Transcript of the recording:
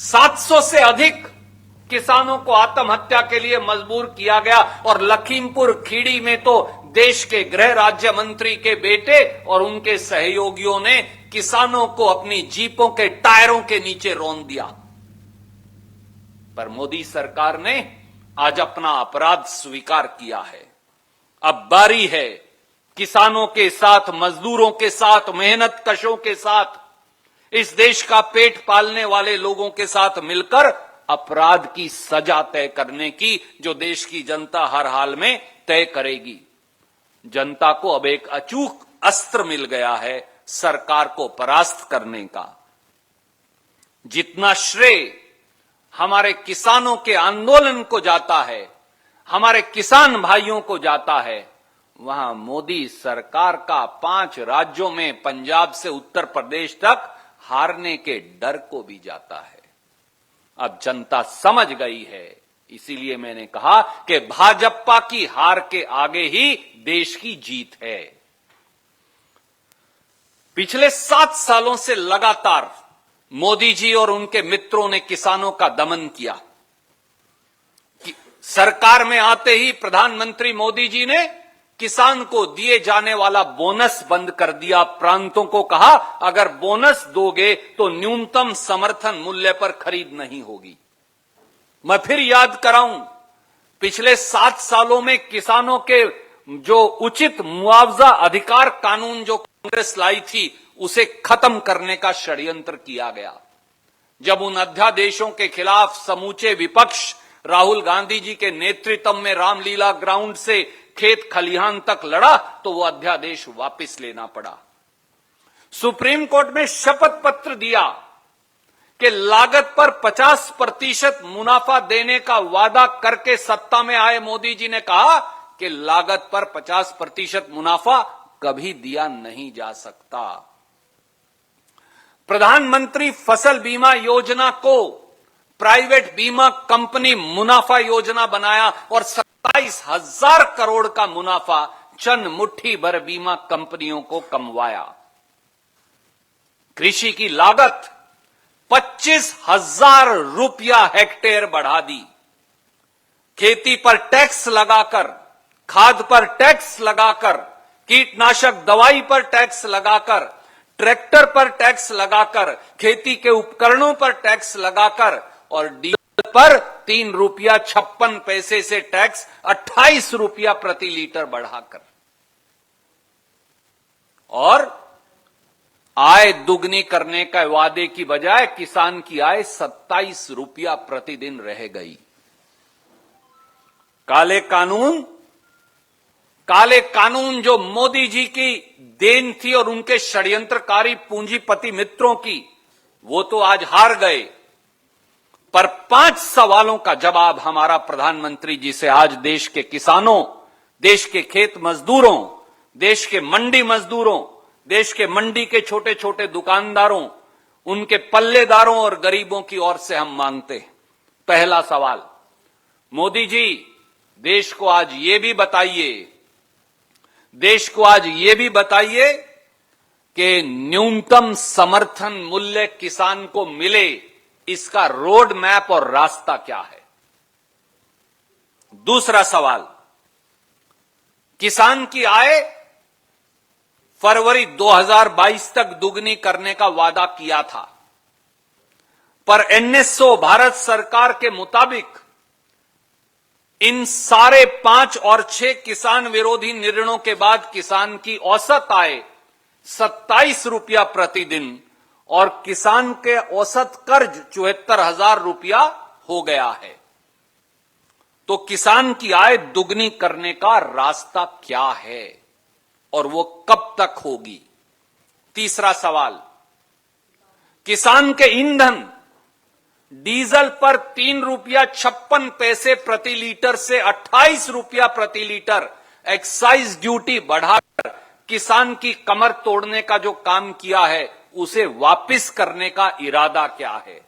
700 से अधिक किसानों को आत्महत्या के लिए मजबूर किया गया और लखीमपुर खीरी में तो देश के गृह राज्य मंत्री के बेटे और उनके सहयोगियों ने किसानों को अपनी जीपों के टायरों के नीचे रौंद दिया। पर मोदी सरकार ने आज अपना अपराध स्वीकार किया है। अब बारी है किसानों के साथ, मजदूरों के साथ, मेहनत कशों के साथ, इस देश का पेट पालने वाले लोगों के साथ मिलकर अपराध की सजा तय करने की, जो देश की जनता हर हाल में तय करेगी। जनता को अब एक अचूक अस्त्र मिल गया है सरकार को परास्त करने का। जितना श्रेय हमारे किसानों के आंदोलन को जाता है, हमारे किसान भाइयों को जाता है, वहां मोदी सरकार का 5 राज्यों में पंजाब से उत्तर प्रदेश तक हारने के डर को भी जाता है। अब जनता समझ गई है, इसीलिए मैंने कहा कि भाजपा की हार के आगे ही देश की जीत है। पिछले 7 सालों से लगातार मोदी जी और उनके मित्रों ने किसानों का दमन किया। सरकार में आते ही प्रधानमंत्री मोदी जी ने किसान को दिए जाने वाला बोनस बंद कर दिया। प्रांतों को कहा, अगर बोनस दोगे तो न्यूनतम समर्थन मूल्य पर खरीद नहीं होगी। मैं फिर याद कराऊं, पिछले 7 सालों में किसानों के जो उचित मुआवजा अधिकार कानून जो कांग्रेस लाई थी, उसे खत्म करने का षड्यंत्र किया गया। जब उन अध्यादेशों के खिलाफ समूचे विपक्ष राहुल गांधी जी के नेतृत्व में रामलीला ग्राउंड से खेत खलिहान तक लड़ा, तो वो अध्यादेश वापस लेना पड़ा। सुप्रीम कोर्ट में शपथ पत्र दिया कि लागत पर 50% मुनाफा देने का वादा करके सत्ता में आए मोदी जी ने कहा कि लागत पर 50% मुनाफा कभी दिया नहीं जा सकता। प्रधानमंत्री फसल बीमा योजना को प्राइवेट बीमा कंपनी मुनाफा योजना बनाया और 27,000 करोड़ का मुनाफा चंद मुट्ठी भर बीमा कंपनियों को कमवाया। कृषि की लागत 25,000 रुपया हेक्टेयर बढ़ा दी। खेती पर टैक्स लगाकर, खाद पर टैक्स लगाकर, कीटनाशक दवाई पर टैक्स लगाकर, ट्रैक्टर पर टैक्स लगाकर, खेती के उपकरणों पर टैक्स लगाकर और डीजल पर 3 रुपया 56 पैसे से टैक्स 28 रुपया प्रति लीटर बढ़ाकर, और आय दुगनी करने का वादे की बजाय किसान की आय 27 रुपया प्रतिदिन रह गई। काले कानून जो मोदी जी की देन थी और उनके षड्यंत्रकारी पूंजीपति मित्रों की, वो तो आज हार गए। पर 5 सवालों का जवाब हमारा प्रधानमंत्री जी से आज देश के किसानों, देश के खेत मजदूरों, देश के मंडी मजदूरों, देश के मंडी के छोटे छोटे दुकानदारों, उनके पल्लेदारों और गरीबों की ओर से हम मांगते हैं। पहला सवाल, मोदी जी देश को आज ये भी बताइए कि न्यूनतम समर्थन मूल्य किसान को मिले, इसका रोड मैप और रास्ता क्या है। दूसरा सवाल, किसान की आय फरवरी 2022 तक दुगनी करने का वादा किया था, पर एनएसओ भारत सरकार के मुताबिक इन सारे 5 और 6 किसान विरोधी निर्णयों के बाद किसान की औसत आय 27 रुपया प्रतिदिन और किसान के औसत कर्ज 74,000 रुपया हो गया है। तो किसान की आय दुगनी करने का रास्ता क्या है और वो कब तक होगी। तीसरा सवाल, किसान के ईंधन डीजल पर 3 रुपया 56 पैसे प्रति लीटर से 28 रुपया प्रति लीटर एक्साइज ड्यूटी बढ़ाकर किसान की कमर तोड़ने का जो काम किया है, उसे वापस करने का इरादा क्या है।